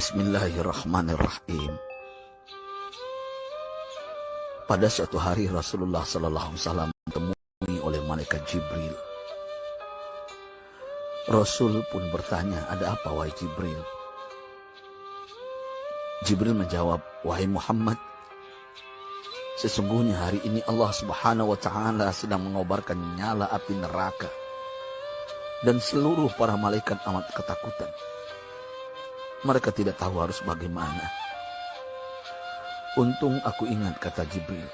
Bismillahirrahmanirrahim. Pada suatu hari Rasulullah SAW ditemui oleh malaikat Jibril. Rasul pun bertanya, "Ada apa wahai Jibril?" Jibril menjawab, "Wahai Muhammad, sesungguhnya hari ini Allah Subhanahu wa Ta'ala sedang mengobarkan nyala api neraka, dan seluruh para malaikat amat ketakutan. Mereka tidak tahu harus bagaimana. Untung aku ingat," kata Jibril,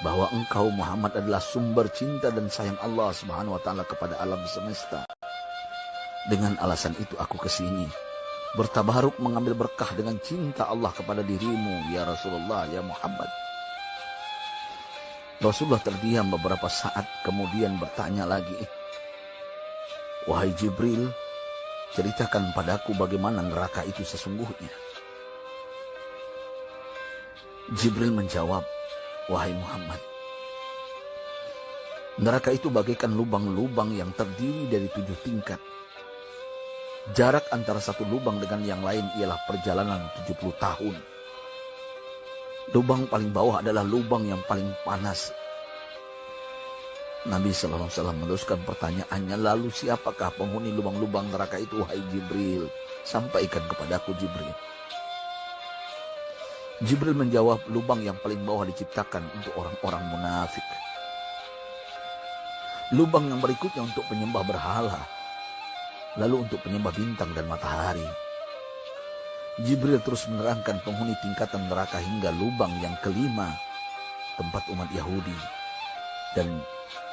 "bahwa engkau Muhammad adalah sumber cinta dan sayang Allah Subhanahu wa Ta'ala kepada alam semesta. Dengan alasan itu aku kesini, bertabaruk mengambil berkah dengan cinta Allah kepada dirimu, ya Rasulullah, ya Muhammad." Rasulullah terdiam beberapa saat, kemudian bertanya lagi, "Wahai Jibril, ceritakan padaku bagaimana neraka itu sesungguhnya." Jibril menjawab, "Wahai Muhammad, neraka itu bagaikan lubang-lubang yang terdiri dari 7 tingkat. Jarak antara satu lubang dengan yang lain ialah perjalanan 70 tahun. Lubang paling bawah adalah lubang yang paling panas." Nabi SAW meneruskan pertanyaannya, "Lalu siapakah penghuni lubang-lubang neraka itu, wahai Jibril? Sampaikan kepadaku, Jibril." Jibril menjawab, "Lubang yang paling bawah diciptakan untuk orang-orang munafik. Lubang yang berikutnya untuk penyembah berhala. Lalu untuk penyembah bintang dan matahari." Jibril terus menerangkan penghuni tingkatan neraka hingga lubang yang kelima, tempat umat Yahudi, dan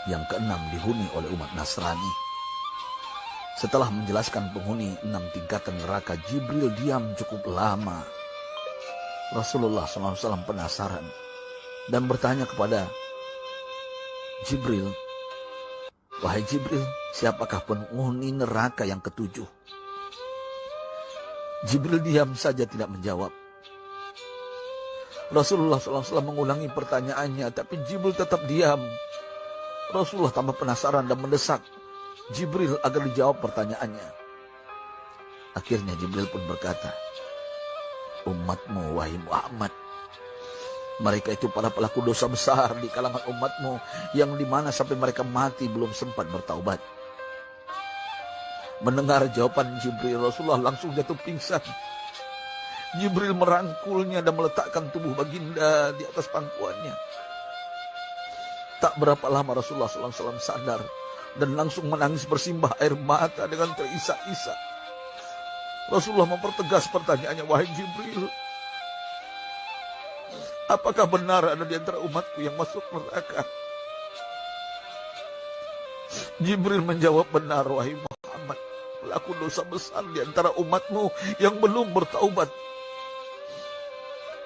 yang keenam dihuni oleh umat Nasrani. Setelah menjelaskan penghuni 6 tingkatan neraka, Jibril diam cukup lama. Rasulullah SAW penasaran dan bertanya kepada Jibril, "Wahai Jibril, siapakah penghuni neraka yang ketujuh?" Jibril diam saja tidak menjawab. Rasulullah SAW mengulangi pertanyaannya, tapi Jibril tetap diam. Rasulullah tambah penasaran dan mendesak Jibril agar dijawab pertanyaannya. Akhirnya Jibril pun berkata, "Umatmu, wahai Muhammad, mereka itu para pelaku dosa besar di kalangan umatmu, yang dimana sampai mereka mati belum sempat bertaubat." Mendengar jawaban Jibril, Rasulullah langsung jatuh pingsan. Jibril merangkulnya dan meletakkan tubuh baginda di atas pangkuannya. Tak berapa lama Rasulullah SAW sadar dan langsung menangis bersimbah air mata dengan terisak-isak. Rasulullah mempertegas pertanyaannya, "Wahai Jibril, apakah benar ada di antara umatku yang masuk neraka?" Jibril menjawab, "Benar, wahai Muhammad, pelaku dosa besar di antara umatmu yang belum bertaubat."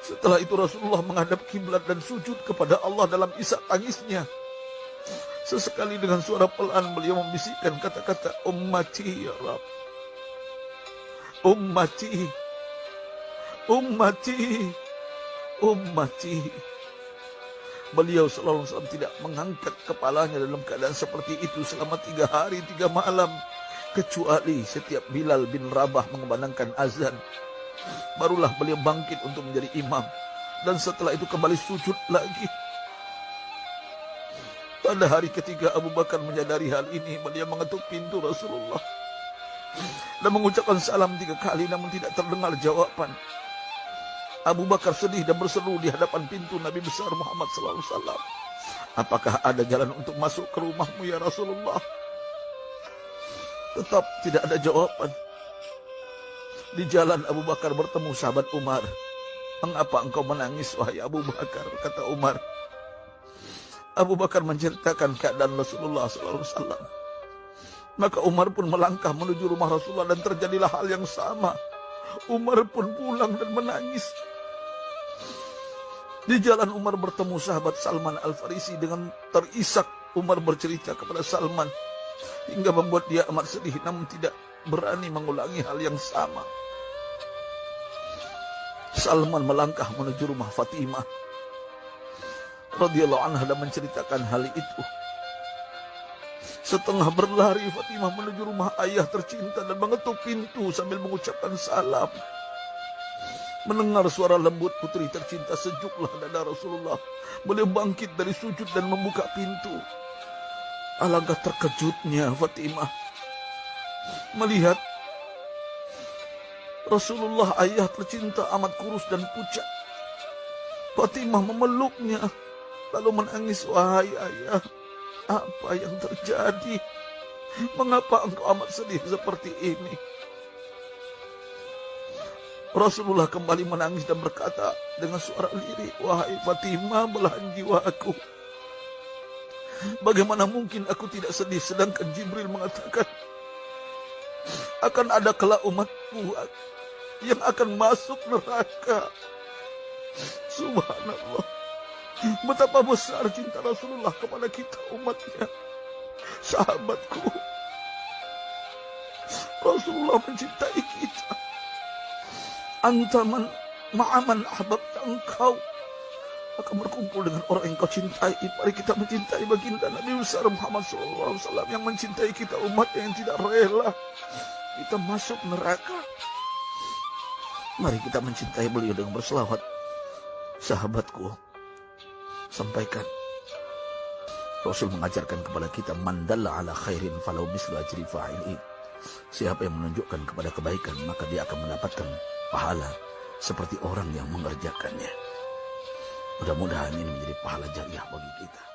Setelah itu Rasulullah menghadap kiblat dan sujud kepada Allah dalam isak tangisnya. Sesekali dengan suara pelan beliau membisikkan kata-kata, "Ummati ya Rabb, ummati, ummati, ummati." Beliau SAW tidak mengangkat kepalanya dalam keadaan seperti itu selama 3 hari 3 malam, kecuali setiap Bilal bin Rabah mengumandangkan azan, barulah beliau bangkit untuk menjadi imam, dan setelah itu kembali sujud lagi. Pada hari ketiga Abu Bakar menyadari hal ini, beliau mengetuk pintu Rasulullah dan mengucapkan salam 3 kali, namun tidak terdengar jawaban. Abu Bakar sedih dan berseru di hadapan pintu Nabi besar Muhammad SAW, "Apakah ada jalan untuk masuk ke rumahmu ya Rasulullah?" Tetap tidak ada jawaban. Di jalan Abu Bakar bertemu sahabat Umar. "Mengapa engkau menangis, wahai Abu Bakar?" kata Umar. Abu Bakar menceritakan keadaan Rasulullah SAW. Maka Umar pun melangkah menuju rumah Rasulullah dan terjadilah hal yang sama. Umar pun pulang dan menangis. Di jalan Umar bertemu sahabat Salman Al-Farisi. Dengan terisak Umar bercerita kepada Salman hingga membuat dia amat sedih, namun tidak berani mengulangi hal yang sama. Salman melangkah menuju rumah Fatimah radhiyallahu anha dan menceritakan hal itu. Setengah berlari Fatimah menuju rumah ayah tercinta dan mengetuk pintu sambil mengucapkan salam. Mendengar suara lembut putri tercinta, sejuklah dada Rasulullah. Beliau bangkit dari sujud dan membuka pintu. Alangkah terkejutnya Fatimah melihat Rasulullah, ayah tercinta, amat kurus dan pucat. Fatimah memeluknya lalu menangis. Wahai ayah, apa yang terjadi? Mengapa engkau amat sedih seperti ini? Rasulullah kembali menangis dan berkata dengan suara lirih, wahai Fatimah, belahan jiwaku, bagaimana mungkin aku tidak sedih sedangkan Jibril mengatakan akan ada kelak umatku yang akan masuk neraka. Subhanallah, betapa besar cinta Rasulullah kepada kita umatnya. Sahabatku, Rasulullah mencintai kita. Antaman ma'aman ahbabta, engkau akan berkumpul dengan orang yang kau cintai. Mari kita mencintai baginda Nabi besar Muhammad SAW yang mencintai kita umat yang tidak rela kita masuk neraka. Mari kita mencintai beliau dengan berselawat. Sahabatku, sampaikan, Rasul mengajarkan kepada kita, man dalla ala khairin falau mislu ajri fa'ili. Siapa yang menunjukkan kepada kebaikan, maka dia akan mendapatkan pahala seperti orang yang mengerjakannya. Mudah-mudahan ini menjadi pahala jariah bagi kita.